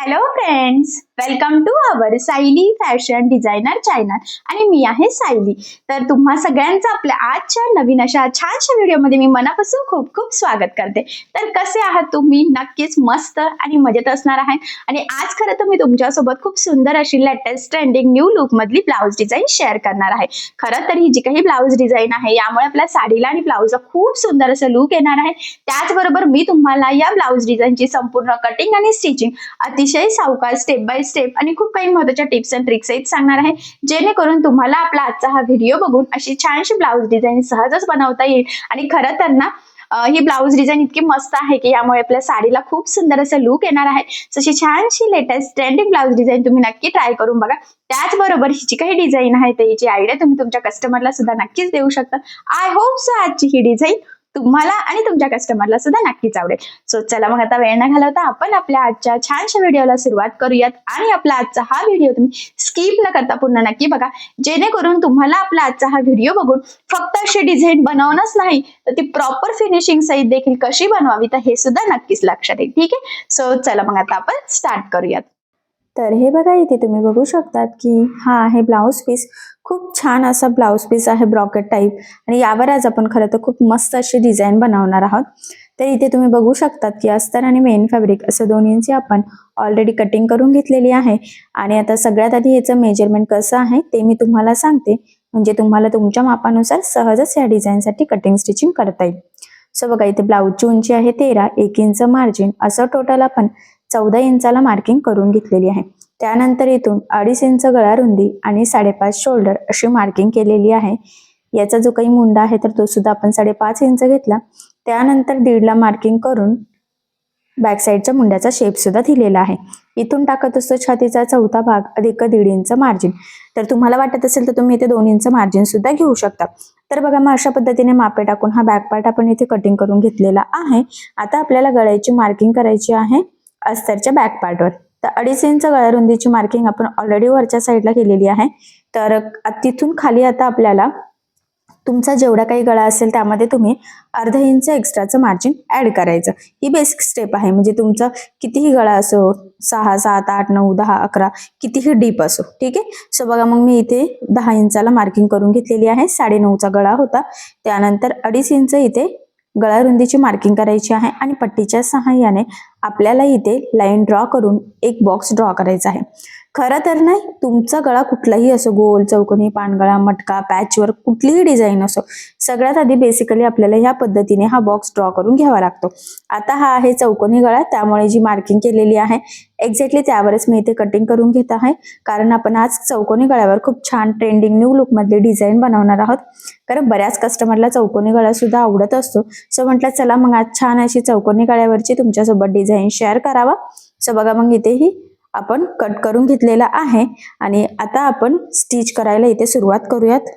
Hello friends, welcome to our Sayali fashion designer channel आणि मी आहे सायली. तर तुम्हा सगळ्यांचं आपल्या आजच्या नवीन अशा छानशा व्हिडिओमध्ये मी मनापासून खूप खूप स्वागत करते. तर कसे आहात तुम्ही? नक्कीच मस्त आणि मजेत असणार आहे. आणि आज खरं तर मी तुमच्यासोबत खूप सुंदर अशी लेटेस्ट ट्रेंडिंग न्यू लुक मधली ब्लाउज डिझाईन शेअर करणार आहे. खरं तर ही जी काही ब्लाउज डिझाईन आहे यामुळे आपल्या साडीला आणि ब्लाउजला खूप सुंदर असं लुक येणार आहे. त्याचबरोबर मी तुम्हाला या ब्लाउज डिझाईनची संपूर्ण कटिंग आणि स्टिचिंग अतिशय सावकाश स्टेप बाय स्टेप आणि खूप काही महत्त्वाच्या टिप्स अँड ट्रिक्स सांगणार आहे, जेणेकरून तुम्हाला आपला आजचा हा व्हिडिओ बघून अशी छानशी ब्लाउज डिझाईन सहजच बनवता येईल. आणि खरं तर ना ही ब्लाउज डिझाईन इतकी मस्त आहे की यामुळे आपल्या साडीला खूप सुंदर असं लुक येणार आहे. तशी छानशी लेटेस्ट ट्रेंडिंग ब्लाउज डिझाईन तुम्ही नक्की ट्राय करून बघा. त्याचबरोबर ही जी काही डिझाईन आहे त्याची आयडिया तुम्ही तुमच्या कस्टमरला सुद्धा नक्कीच देऊ शकता. आय होप सो आजची ही डिझाईन तुम्हाला आणि तुमच्या कस्टमरला सुद्धा नक्कीच आवडेल. सो चला मग आता वेळ न घालवता आपण आपल्या आजच्या छानशा व्हिडिओला सुरुवात करूयात. आणि आपला आजचा हा व्हिडिओ तुम्ही स्किप न करता पूर्ण नक्की बघा, जेणेकरून तुम्हाला आपला आजचा हा व्हिडिओ बघून फक्त अशी डिझाईन बनवणंच नाही तर ती प्रॉपर फिनिशिंग सहित देखील कशी बनवावी तर हे सुद्धा नक्कीच लक्षात येईल. ठीक आहे, सो चला मग आता आपण स्टार्ट करूयात. तर हे बघा, इथे तुम्ही बघू शकतात की हा आहे ब्लाउज पीस. खूप छान असा ब्लाउज पीस आहे ब्रॉकेट टाईप, आणि यावर आज आपण खरं तर खूप मस्त अशी डिझाईन बनवणार आहोत. तर इथे तुम्ही बघू शकतात की अस्तर आणि मेन फॅब्रिक असं दोन्हींची आपण ऑलरेडी कटिंग करून घेतलेली आहे. आणि आता सगळ्यात आधी याचं मेजरमेंट कसं आहे ते मी तुम्हाला सांगते, म्हणजे तुम्हाला तुमच्या मापानुसार सहजच या डिझाईनसाठी कटिंग स्टिचिंग करता येईल. सो बघा, इथे ब्लाऊजची उंची आहे 13, 1 इंच मार्जिन, असं टोटल आपण 14 इंचाला मार्किंग करून घेतलेली आहे. त्यानंतर इथून 2.5 इंच गळा रुंदी आणि 5.5 शोल्डर अशी मार्किंग केलेली आहे. याचा जो काही मुंडा आहे तर तो सुद्धा आपण 5.5 इंच घेतला. त्यानंतर 1.5ला मार्किंग करून बॅक साईडच्या मुंड्याचा शेप सुद्धा दिलेला आहे. इथून टाकत असतो छातीचा चौथा भाग अधिक 1.5 इंच मार्जिन. तर तुम्हाला वाटत असेल तर तुम्ही इथे 2 इंच मार्जिन सुद्धा घेऊ शकता. तर बघा, मग अशा पद्धतीने मापे टाकून हा बॅक पार्ट आपण इथे कटिंग करून घेतलेला आहे. आता आपल्याला गळ्याची मार्किंग करायची आहे अस्तरच्या बॅक पार्टवर. तर 2.5 इंच गळा रुंदीची मार्किंग आपण ऑलरेडी वरच्या साईडला केलेली आहे. तर तिथून खाली आता आपल्याला तुमचा जेवढा काही गळा असेल त्यामध्ये तुम्ही 0.5 इंच एक्स्ट्राचं मार्जिन ऍड करायचं. ही बेसिक स्टेप आहे, म्हणजे तुमचा कितीही गळा असो, 6, 7, 8, 9, 10, 11 कितीही डीप असो. ठीक आहे. सो बघा, मग मी इथे 10 इंचाला मार्किंग करून घेतलेली आहे. 9.5चा गळा होता. त्यानंतर 2.5 इंच इथे गळा रुंदीची मार्किंग करायची आहे आणि पट्टीच्या सहाय्याने आपल्याला इथे लाईन ड्रॉ करून एक बॉक्स ड्रॉ करायचा आहे. खरं तर नाही, तुमचा गळा कुठलाही असो, गोल, चौकोनी, पानगळा, मटका, पॅचवर कुठलीही डिझाईन असो, सगळ्यात आधी बेसिकली आपल्याला ह्या पद्धतीने हा बॉक्स ड्रॉ करून घ्यावा लागतो. आता हा आहे चौकोनी गळा, त्यामुळे जी मार्किंग केलेली आहे एक्झॅक्टली त्यावरच मी इथे कटिंग करून घेत आहे. कारण आपण आज चौकोनी गळ्यावर खूप छान ट्रेंडिंग न्यू लुक मधली डिझाईन बनवणार आहोत. कारण बऱ्याच कस्टमरला चौकोनी गळा सुद्धा आवडत असतो. सो म्हटलं चला मग आज छान अशी चौकोनी गळ्यावरची तुमच्यासोबत डिझाईन शेअर करावा. सो बघा, मग इथेही आपण कट करून घेतलेला आहे आणि आता आपण स्टिच करायला इथे सुरुवात करूयात.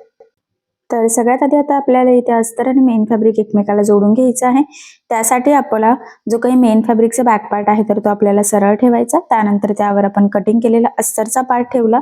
तर सगळ्यात आधी आता आपल्याला इथे अस्तर आणि मेन फॅब्रिक एकमेकाला जोडून घ्यायचं आहे. त्यासाठी आपला जो काही मेन फॅब्रिकचा बॅक पार्ट आहे तर तो आपल्याला सरळ ठेवायचा. त्यानंतर त्यावर आपण कटिंग केलेला अस्तरचा पार्ट ठेवला.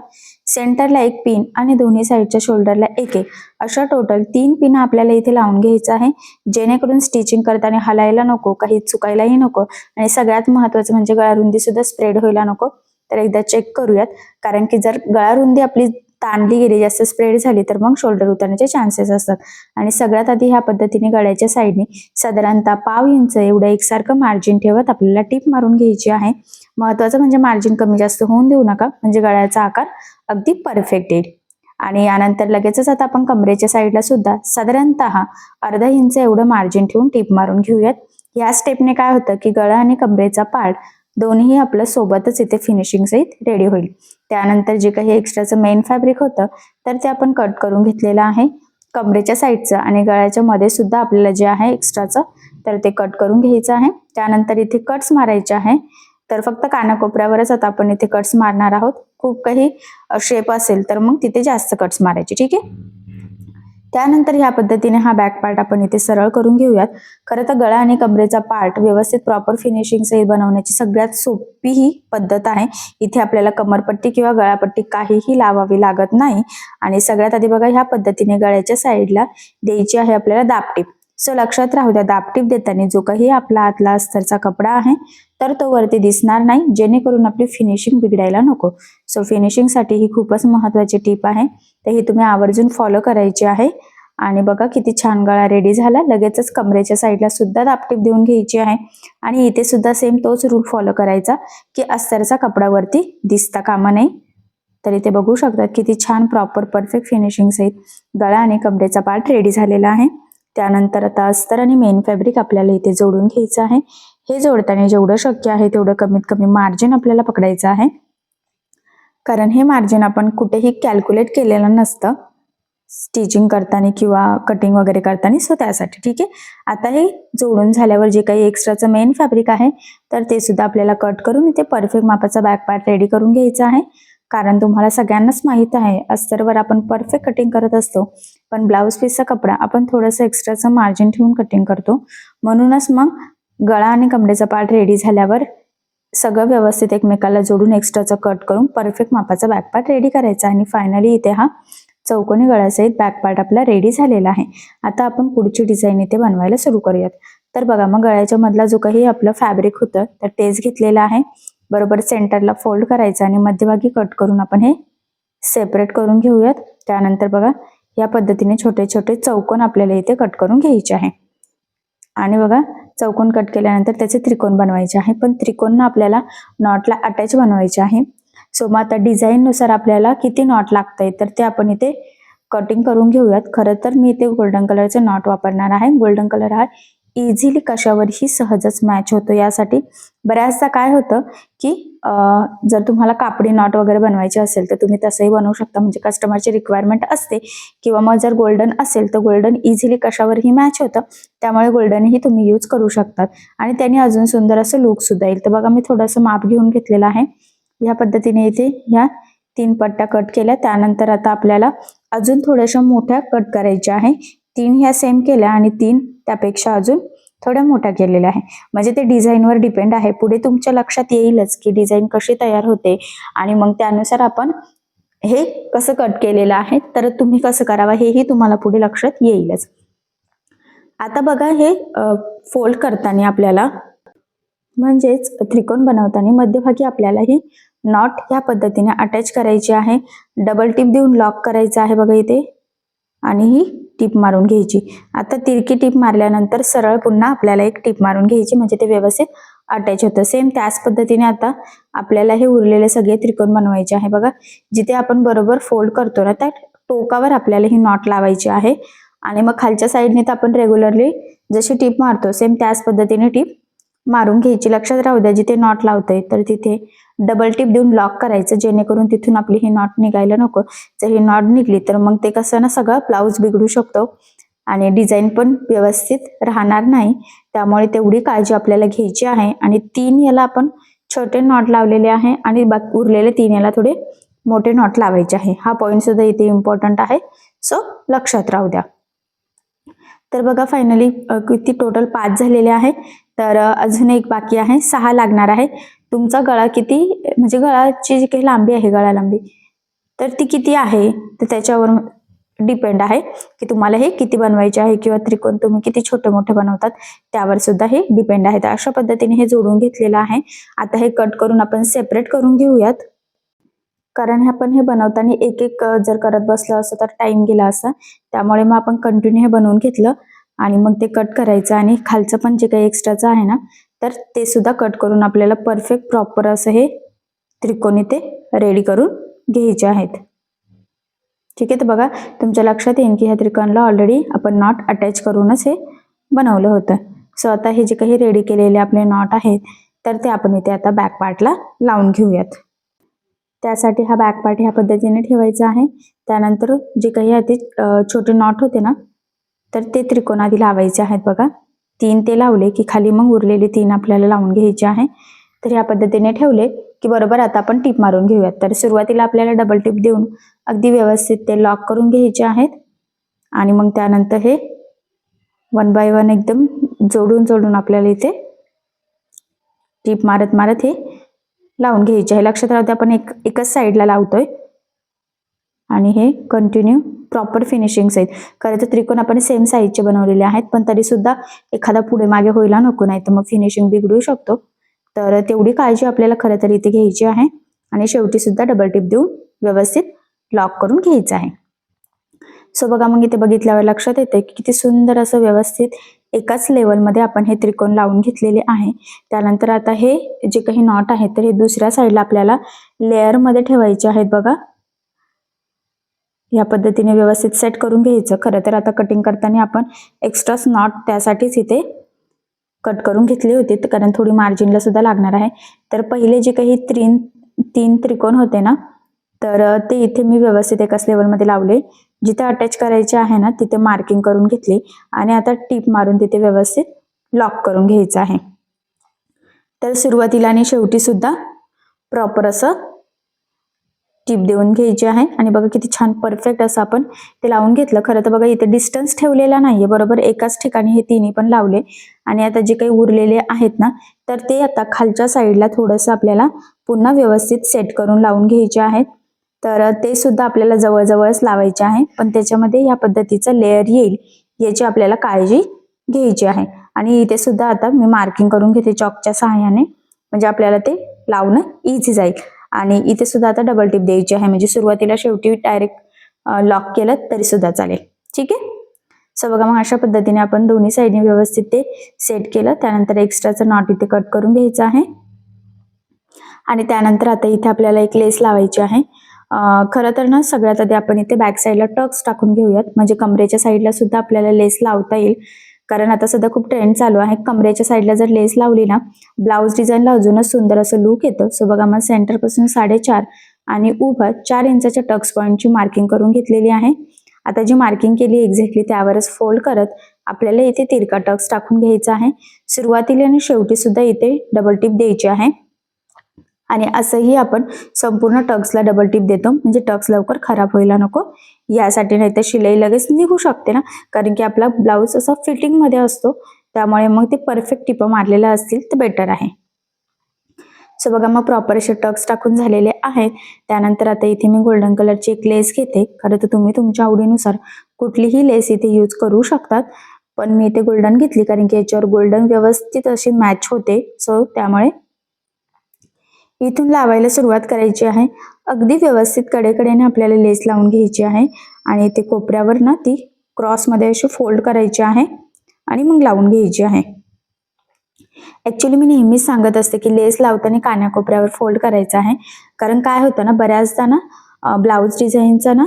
सेंटरला एक पिन आणि दोन्ही साईडच्या शोल्डरला एक अशा टोटल 3 पिन आपल्याला इथे लावून घ्यायचं आहे, जेणेकरून स्टिचिंग करताना हलायला नको, काही चुकायलाही नको, आणि सगळ्यात महत्त्वाचं म्हणजे गळा रुंदी सुद्धा स्प्रेड व्हायला नको. तर एकदा चेक करूयात, कारण की जर गळा रुंदी आपली ताणली गेली, जास्त स्प्रेड झाली तर मग शोल्डर उतरण्याचे चान्सेस असतात. आणि सगळ्यात आधी ह्या पद्धतीने गळ्याच्या साईडने साधारणतः 0.5 इंच एवढं एकसारखं मार्जिन ठेवत आपल्याला टिप मारून घ्यायची आहे. महत्वाचं म्हणजे मार्जिन कमी जास्त होऊन देऊ नका, म्हणजे गळ्याचा आकार अगदी परफेक्ट येईल. आणि यानंतर लगेचच आता आपण कमरेच्या साईडला सुद्धा साधारणतः 0.5 इंच एवढं मार्जिन ठेवून टिप मारून घेऊयात. या स्टेपने काय होतं की गळा आणि कमरेचा पार्ट दोन्ही आपलं सोबतच इथे फिनिशिंग सहित रेडी होईल. त्यानंतर जे काही एक्स्ट्राचं मेन फॅब्रिक होतं तर ते आपण कट करून घेतलेलं आहे कमरेच्या साईडचं, आणि गळ्याच्या मध्ये सुद्धा आपल्याला जे आहे एक्स्ट्राचं तर ते कट करून घ्यायचं आहे. त्यानंतर इथे कट्स मारायचे आहे. तर फक्त कानाकोपऱ्यावरच आता आपण इथे कट्स मारणार आहोत. खूप काही शेप असेल तर मग तिथे जास्त कट्स मारायचे. ठीक आहे. त्यानंतर ह्या पद्धतीने हा बॅक पार्ट आपण इथे सरळ करून घेऊयात. खरं तर गळा आणि कमरेचा पार्ट व्यवस्थित प्रॉपर फिनिशिंग सहित बनवण्याची सगळ्यात सोपी ही पद्धत आहे. इथे आपल्याला कमरपट्टी किंवा गळापट्टी काहीही लावावी लागत नाही. आणि सगळ्यात आधी बघा, ह्या पद्धतीने गळ्याच्या साईडला द्यायची आहे आपल्याला दाबटीप. सो लक्षात राहू द्या, दाबटीप देताना जो काही आपला आतला अस्तरचा कपडा आहे तर तो वरती दिसणार नाही, जेणेकरून आपली फिनिशिंग बिघडायला नको. सो फिनिशिंगसाठी ही खूपच महत्त्वाची टीप आहे, तर ही तुम्ही आवर्जून फॉलो करायची आहे. आणि बघा किती छान गळा रेडी झाला. लगेचच कमरेच्या साईडला सुद्धा दाबटीप देऊन घ्यायची आहे आणि इथे सुद्धा सेम तोच रूल फॉलो करायचा की अस्तरचा कपडावरती दिसता कामा नये. तर इथे बघू शकतात किती छान प्रॉपर परफेक्ट फिनिशिंग सहित गळा आणि कमरेचा पार्ट रेडी झालेला आहे. त्यानंतर आता अस्तर आणि मेन फॅब्रिक आपल्याला इथे जोडून घ्यायचं आहे. हे जोडताना जेवढं शक्य आहे तेवढं कमीत कमी मार्जिन आपल्याला पकडायचं आहे, कारण हे मार्जिन आपण कुठेही कॅल्क्युलेट केलेलं नसतं स्टिचिंग करताना किंवा कटिंग वगैरे करताना. सो त्यासाठी ठीक आहे. आता हे जोडून झाल्यावर जे काही एक्स्ट्राचं मेन फॅब्रिक आहे तर ते सुद्धा आपल्याला कट करून इथे परफेक्ट मापाचा बॅक पार्ट रेडी करून घ्यायचा आहे. कारण तुम्हाला सगळ्यांनाच माहित आहे अस्तरवर आपण परफेक्ट कटिंग करत असतो, पण ब्लाऊज पीसचा कपडा आपण थोडंसं एक्स्ट्राचं मार्जिन ठेवून कटिंग करतो. म्हणूनच मग गळा आणि कमरेचा पार्ट रेडी झाल्यावर सगळं व्यवस्थित एकमेकाला जोडून एक्स्ट्राचं कट करून परफेक्ट मापाचा बॅक पार्ट रेडी करायचा. आणि फायनली इथे हा चौकोनी गळ्यासहित बॅक पार्ट आपला रेडी झालेला आहे. आता आपण पुढची डिझाईन इथे बनवायला सुरू करूयात. तर बघा, मग गळ्याच्या मधला जो काही आपलं फॅब्रिक होतं तर तेच घेतलेलं आहे. बरोबर सेंटरला फोल्ड करायचं आणि मध्यभागी कट करून आपण हे सेपरेट करून घेऊयात. त्यानंतर बघा या पद्धतीने छोटे छोटे चौकोन आपल्याला इथे कट करून घ्यायचे आहे. आणि बघा चौकोन कट केल्यानंतर त्याचे त्रिकोण बनवायचे आहे, पण त्रिकोण आपल्याला नॉटला अटॅच बनवायचे आहे. सो मग आता डिझाईननुसार आपल्याला किती नॉट लागतंय तर ते आपण इथे कटिंग करून घेऊयात. खरं तर मी इथे गोल्डन कलरचे नॉट वापरणार आहे. गोल्डन कलर हा इझिली कशावरही सहजच मॅच होतो. यासाठी बऱ्याचदा काय होतं की जर तुम्हाला कापडी नॉट वगैरे बनवायचे असेल तर तुम्ही तसंही बनवू शकता, म्हणजे कस्टमरची रिक्वायरमेंट असते. किंवा मग जर गोल्डन असेल तर गोल्डन इझिली कशावरही मॅच होतं, त्यामुळे गोल्डनही तुम्ही यूज करू शकतात आणि त्याने अजून सुंदर असं लुक सुद्धा येईल. तर बघा मी थोडंसं माप घेऊन घेतलेलं आहे. या पद्धतीने इथे ह्या 3 पट्ट्या कट केल्या. त्यानंतर आता आपल्याला अजून थोड्याशा मोठ्या कट करायच्या आहे. 3 ह्या सेम केल्या आणि 3 त्यापेक्षा अजून थोड्या मोठ्या केलेल्या आहे. म्हणजे ते डिझाईनवर डिपेंड आहे. पुढे तुमच्या लक्षात येईलच की डिझाईन कशी तयार होते आणि मग त्यानुसार आपण हे कसं कट केलेलं आहे तर तुम्ही कसं करावं हेही तुम्हाला पुढे लक्षात येईलच. आता बघा हे फोल्ड करताना आपल्याला म्हणजेच त्रिकोण बनवताना मध्यभागी आपल्याला ही नॉट या पद्धतीने अटॅच करायची आहे. डबल टिप देऊन लॉक करायचं आहे बघा इथे आणि ही टिप मारून घ्यायची. आता तिरकी टिप मारल्यानंतर सरळ पुन्हा आपल्याला एक टिप मारून घ्यायची, म्हणजे ते व्यवस्थित अटॅच होतं. सेम त्याच पद्धतीने आता आपल्याला हे उरलेले सगळे त्रिकोण बनवायचे आहे. बघा जिथे आपण बरोबर फोल्ड करतो ना त्या टोकावर आपल्याला ही नॉट लावायची आहे आणि मग खालच्या साईडने तर आपण रेग्युलरली जशी टिप मारतो सेम त्याच पद्धतीने टिप मारून घ्यायची. लक्षात राहू द्या जिथे नॉट लावतोय तर तिथे डबल टिप देऊन लॉक करायचं, जेणेकरून तिथून आपली ही नॉट निघायला नको. जर ही नॉट निघली तर मग ते कसं ना सगळं ब्लाऊज बिघडू शकतो आणि डिझाईन पण व्यवस्थित राहणार नाही. त्यामुळे तेवढी काळजी आपल्याला घ्यायची आहे. आणि 3 याला आपण छोटे नॉट लावलेले आहे आणि उरलेले 3 याला थोडे मोठे नॉट लावायचे आहे. हा पॉईंट सुद्धा इथे इम्पॉर्टंट आहे, सो लक्षात राहू द्या. तर बघा फायनली किती टोटल 5 झालेले आहे. तर अजून एक बाकी आहे, 6 लागणार आहे. तुमचा गळा किती, म्हणजे गळाची जी काही लांबी आहे गळा लांबी तर ती किती आहे तर त्याच्यावर डिपेंड आहे की तुम्हाला हे किती बनवायचे आहे किंवा त्रिकोण तुम्ही किती छोटे मोठे बनवतात त्यावर सुद्धा हे डिपेंड आहे. तर अशा पद्धतीने हे जोडून घेतलेलं आहे. आता हे कट करून आपण सेपरेट करून घेऊयात, कारण आपण हे बनवताना एक एक जर करत बसलं असतं तर टाइम गेला असता. त्यामुळे मग आपण कंटिन्यू हे बनवून घेतलं आणि मग ते कट करायचं आणि खालचं पण जे काही एक्स्ट्राचं आहे ना तर ते सुद्धा कट करून आपल्याला परफेक्ट प्रॉपर असं हे त्रिकोणी ते रेडी करून घ्यायचे आहेत. ठीक आहे. तर बघा तुमच्या लक्षात येईल की ह्या त्रिकोणाला ऑलरेडी आपण नॉट अटॅच करूनच हे बनवलं होतं. सो आता हे जे काही रेडी केलेले आपले नॉट आहेत तर ते आपण इथे आता बॅक पार्टला लावून घेऊयात. त्यासाठी हा बॅक पार्ट ह्या पद्धतीने ठेवायचा आहे. त्यानंतर जे काही आधी छोटे नॉट होते ना तर ते त्रिकोण आधी लावायचे आहेत. बघा 3 ते लावले की खाली मग उरलेले 3 आपल्याला लावून घ्यायचे आहे. तर ह्या पद्धतीने ठेवले की बरोबर आता आपण टिप मारून घेऊयात. तर सुरुवातीला आपल्याला डबल टिप देऊन अगदी व्यवस्थित ते लॉक करून घ्यायचे आहेत आणि मग त्यानंतर हे 1 बाय 1 एकदम जोडून जोडून आपल्याला इथे टिप मारत मारत हे लावून घ्यायचे आहे. लक्षात राहू दे आपण एकच साईडला लावतोय आणि हे कंटिन्यू प्रॉपर फिनिशिंग्स आहेत. खरं तर त्रिकोण आपण सेम साईजचे बनवलेले आहेत, पण तरी सुद्धा एखादा पुढे मागे व्हायला नको, नाही तर मग फिनिशिंग बिघडू शकतो. तर तेवढी काळजी आपल्याला खरं तर इथे घ्यायची आहे. आणि शेवटी सुद्धा डबल टिप देऊन व्यवस्थित लॉक करून घ्यायचं आहे. सो बघा, मग इथे बघितल्यावर लक्षात येतं की किती सुंदर असं व्यवस्थित एकाच लेवलमध्ये आपण हे त्रिकोण लावून घेतलेले आहे. त्यानंतर आता हे जे काही नॉट आहेत तर हे दुसऱ्या साईडला आपल्याला लेअरमध्ये ठेवायचे आहेत. बघा, या पद्धतीने व्यवस्थित सेट करून घ्यायचं. खरं तर आता कटिंग करताना आपण एक्स्ट्राच नॉट त्यासाठीच इथे कट करून घेतली होती, कारण थोडी मार्जिनला सुद्धा लागणार आहे. तर पहिले जे काही तीन त्रिकोण होते ना, तर ते इथे मी व्यवस्थित एकाच लेवलमध्ये लावले. जिथे अटॅच करायचे आहे ना तिथे मार्किंग करून घेतली आणि आता टीप मारून तिथे व्यवस्थित लॉक करून घ्यायचं आहे. तर सुरुवातीला आणि शेवटी सुद्धा प्रॉपर असं टीप देऊन घ्यायची आहे. आणि बघा किती छान परफेक्ट असं आपण ते लावून घेतलं. खरं तर बघा इथे डिस्टन्स ठेवलेला नाहीये, बरोबर एकाच ठिकाणी हे तिन्ही पण लावले. आणि आता जे काही उरलेले आहेत ना, तर ते आता खालच्या साईडला थोडंसं आपल्याला पुन्हा व्यवस्थित सेट करून लावून घ्यायचे आहेत. तर ते सुद्धा आपल्याला जवळजवळच लावायचे आहे, पण त्याच्यामध्ये या पद्धतीचं लेअर येईल याची आपल्याला काळजी घ्यायची आहे. आणि इथे सुद्धा आता मी मार्किंग करून घेते चॉकच्या सहाय्याने, म्हणजे आपल्याला ते लावणं इझी जाईल. आणि इथे सुद्धा आता डबल टिप द्यायची आहे, म्हणजे सुरुवातीला शेवटी डायरेक्ट लॉक केलं तरी सुद्धा चालेल. ठीक आहे. सो बघा, मग अशा पद्धतीने आपण दोन्ही साईडने व्यवस्थित ते सेट केलं. त्यानंतर एक्स्ट्राचं नॉट इथे कट करून घ्यायचं आहे. आणि त्यानंतर आता इथे आपल्याला एक लेस लावायची आहे. खरं तर ना सगळ्यात आधी आपण इथे बॅक साईडला टक्स टाकून घेऊयात, म्हणजे कमरेच्या साईडला सुद्धा आपल्याला लेस लावता येईल. कारण आता सध्या खूप ट्रेंड चालू आहे. कमरेच्या साईडला जर लेस लावली ना, ब्लाऊज डिझाईनला अजूनच सुंदर असं लुक येतं. सो बघा, मग सेंटरपासून 4.5 आणि उभं 4 इंचाच्या टक्स पॉईंटची मार्किंग करून घेतलेली आहे. आता जी मार्किंग केली एक्झॅक्टली त्यावरच फोल्ड करत आपल्याला इथे तिरका टक्स टाकून घ्यायचा आहे. सुरुवातीला आणि शेवटी सुद्धा इथे डबल टिप द्यायची आहे. आणि असंही आपण संपूर्ण टक्सला डबल टिप देतो, म्हणजे टक्स लवकर खराब व्हायला नको यासाठी. नाही तर शिलाई लगेच निघू शकते ना, कारण की आपला ब्लाऊज असा फिटिंगमध्ये असतो, त्यामुळे मग ते परफेक्ट टिपं मारलेल्या असतील तर बेटर आहे. सो बघा, मग प्रॉपर असे टक्स टाकून झालेले आहेत. त्यानंतर आता इथे मी गोल्डन कलरची एक लेस घेते. खरं तर तुम्ही तुमच्या आवडीनुसार कुठलीही लेस इथे यूज करू शकतात, पण मी इथे गोल्डन घेतली कारण की याच्यावर गोल्डन व्यवस्थित अशी मॅच होते. सो त्यामुळे इथून लावायला सुरुवात करायची आहे. अगदी व्यवस्थित कडेकडेने आपल्याला लेस लावून घ्यायची आहे. आणि ते कोपऱ्यावर ना ती क्रॉसमध्ये अशी फोल्ड करायची आहे आणि मग लावून घ्यायची आहे. ऍक्च्युली मी नेहमीच सांगत असते की लेस लावताना कानाकोपऱ्यावर फोल्ड करायचा आहे, कारण काय होतं ना, बऱ्याचदा ना ब्लाऊज डिझाईनचा ना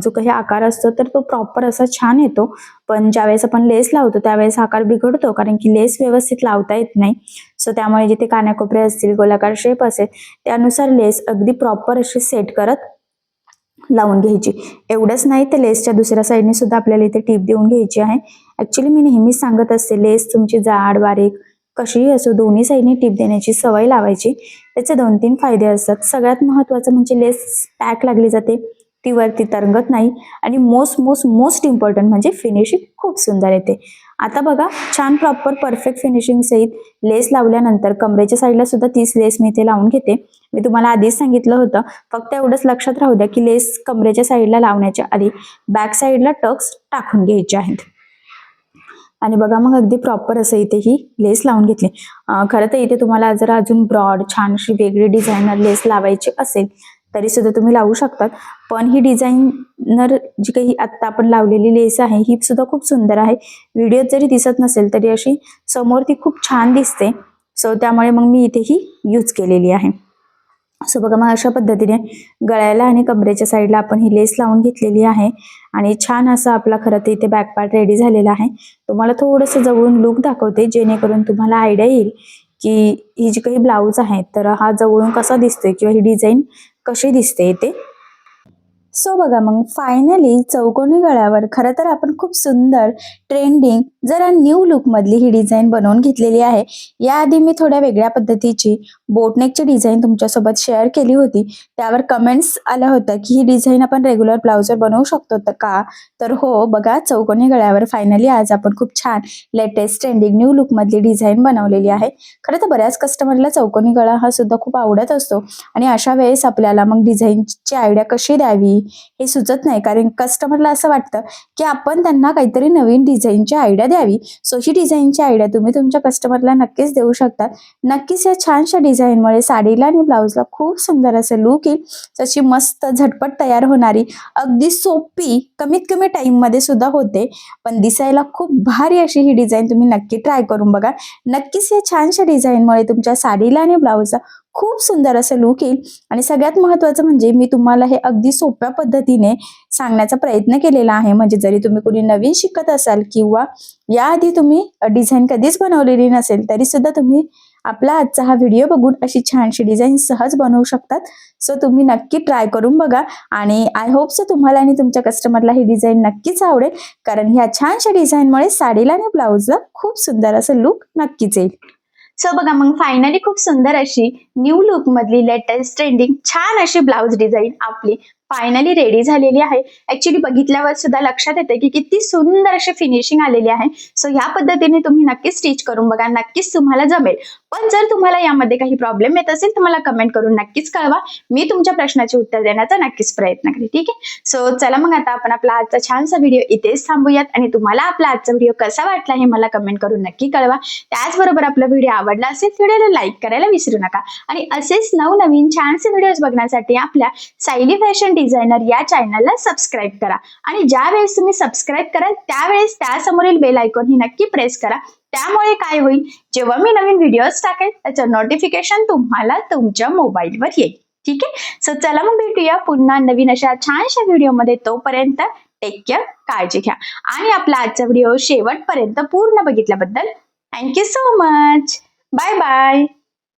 जो काही आकार असतो तर तो प्रॉपर असा छान येतो, पण ज्यावेळेस आपण लेस लावतो त्यावेळेस आकार बिघडतो, कारण की लेस व्यवस्थित लावता येत नाही. सो त्यामुळे जिथे कानाकोपरे असतील, गोलाकार शेप असेल, त्यानुसार लेस अगदी प्रॉपर अशी सेट करत लावून घ्यायची. एवढंच नाही तर लेसच्या दुसऱ्या साईडने सुद्धा आपल्याला इथे टीप देऊन घ्यायची आहे. ऍक्च्युली मी नेहमीच सांगत असते, लेस तुमची जाड बारीक कशीही असो, दोन्ही साईडने टीप देण्याची सवय लावायची. त्याचे 2-3 फायदे असतात. सगळ्यात महत्त्वाचं म्हणजे लेस पॅक लागली जाते, ती वरती तरंगत नाही, आणि मोस्ट इम्पॉर्टंट म्हणजे फिनिशिंग खूप सुंदर येते. आता बघा, छान प्रॉपर परफेक्ट फिनिशिंग सहित लेस लावल्यानंतर कमरेच्या साईडला सुद्धा तीच लेस मी इथे लावून घेते. मी तुम्हाला आधीच सांगितलं होतं, फक्त एवढंच लक्षात राहू द्या की लेस कमरेच्या साईडला लावण्याच्या आधी बॅक साईडला टक्स टाकून घ्यायचे आहेत. आणि बघा, मग अगदी प्रॉपर असं इथे ही लेस लावून घेतली. खरं तर इथे तुम्हाला जर अजून ब्रॉड छान अशी वेगळी डिझायनर लेस लावायची असेल तरी सुद्धा तुम्ही लावू शकतात, पण ही डिझायनर जी काही आत्ता आपण लावलेली लेस आहे ही सुद्धा खूप सुंदर आहे. व्हिडिओत जरी दिसत नसेल तरी अशी समोर ती खूप छान दिसते. सो त्यामुळे मग मी इथे ही यूज केलेली आहे. सो बघा, मग अशा पद्धतीने गळ्याला आणि कमरेच्या साईडला आपण ही लेस लावून घेतलेली आहे. आणि छान असा आपला खरं तर इथे बॅक पार्ट रेडी झालेला आहे. तुम्हाला थोडंसं जवळून लुक दाखवते, जेणेकरून तुम्हाला आयडिया येईल की ही जी काही ब्लाऊज आहे तर हा जवळून कसा दिसतोय किंवा ही डिझाईन कशी दिसते ते. सो बघा, मग फायनली चौकोनी गळ्यावर खरं तर आपण खूप सुंदर ट्रेंडिंग जरा न्यू लुक मधली ही डिझाईन बनवून घेतलेली आहे. याआधी मी थोड्या वेगळ्या पद्धतीची बोटनेकची डिझाईन तुमच्यासोबत शेअर केली होती. त्यावर कमेंट्स आल्या होत्या की ही डिझाईन आपण रेग्युलर ब्लाऊजवर बनवू शकतो तर का, तर हो बघा, चौकोनी गळ्यावर फायनली आज आपण खूप छान लेटेस्ट ट्रेंडिंग न्यू लुक मधली डिझाईन बनवलेली आहे. खरं तर बऱ्याच कस्टमरला चौकोनी गळा हा सुद्धा खूप आवडत असतो, आणि अशा वेळेस आपल्याला मग डिझाईनची आयडिया कशी द्यावी हे सुचत नाही, कारण कस्टमरला असं वाटतं की आपण त्यांना काहीतरी नवीन डिझाईनची आयडिया द्यावी. सो ही डिझाईनची आयडिया तुम्ही तुमच्या कस्टमरला नक्कीच देऊ शकता. नक्कीच या छानशा डिझाईनमुळे साडीला आणि ब्लाऊजला खूप सुंदर असं लुक येईल. तशी मस्त झटपट तयार होणारी, अगदी सोपी, कमीत कमी टाईममध्ये सुद्धा होते, पण दिसायला खूप भारी अशी ही डिझाईन तुम्ही नक्की ट्राय करून बघा. नक्कीच या छानशा डिझाईनमुळे तुमच्या साडीला आणि ब्लाऊजला खूप सुंदर असं लुक येईल. आणि सगळ्यात महत्त्वाचं म्हणजे मी तुम्हाला हे अगदी सोप्या पद्धतीने सांगण्याचा प्रयत्न केलेला आहे. म्हणजे जरी तुम्ही कोणी नवीन शिकत असाल किंवा याआधी तुम्ही डिझाईन कधीच बनवलेली नसेल, तरी सुद्धा तुम्ही आपला आजचा हा व्हिडिओ बघून अशी छानशी डिझाईन सहज बनवू शकतात. सो तुम्ही नक्की ट्राय करून बघा आणि आय होप सो तुम्हाला आणि तुमच्या कस्टमरला ही डिझाईन नक्कीच आवडेल, कारण ह्या छानशा डिझाईनमुळे साडीला आणि ब्लाऊजला खूप सुंदर असं लुक नक्कीच येईल. सो बघा मग फायनली खूप सुंदर अशी न्यू लुक मधली लेटेस्ट ट्रेंडिंग छान अशी ब्लाउज डिझाईन आपली फायनली रेडी झालेली आहे. ऍक्च्युली बघितल्यावर सुद्धा लक्षात येते की किती सुंदर अशी फिनिशिंग आलेली आहे. सो ह्या पद्धतीने तुम्ही नक्कीच स्टिच करून बघा, नक्कीच तुम्हाला जमेल. पण जर तुम्हाला यामध्ये काही प्रॉब्लेम येत असेल तर मला कमेंट करून नक्कीच कळवा. मी तुमच्या प्रश्नाचे उत्तर देण्याचा नक्कीच प्रयत्न करेन. ठीक आहे. सो चला मग आता आपण आपला आजचा छानसा व्हिडिओ इथेच थांबूयात आणि तुम्हाला आपला आजचा व्हिडिओ कसा वाटला हे मला कमेंट करून नक्की कळवा. त्याचबरोबर आपला व्हिडिओ आवडला असेल व्हिडिओला लाईक करायला विसरू नका आणि असेच नवनवीन छानसे व्हिडिओज बघण्यासाठी आपल्या सायली फॅशन डिझायनर या चॅनलला सबस्क्राईब करा आणि ज्या वेळेस तुम्ही सबस्क्राईब कराल त्यावेळेस त्यासमोरील बेल आयकॉन ही नक्की प्रेस करा. त्यामुळे काय होईल, जेव्हा मी नवीन व्हिडिओज टाकेल त्याचं नोटिफिकेशन तुम्हाला तुमच्या मोबाईलवर येईल. ठीक आहे. सो चला मग भेटूया पुन्हा नवीन अशा छानशा व्हिडिओमध्ये. तोपर्यंत टेक केअर, काळजी घ्या आणि आपला आजचा व्हिडिओ शेवटपर्यंत पूर्ण बघितल्याबद्दल thank you so much. Bye bye.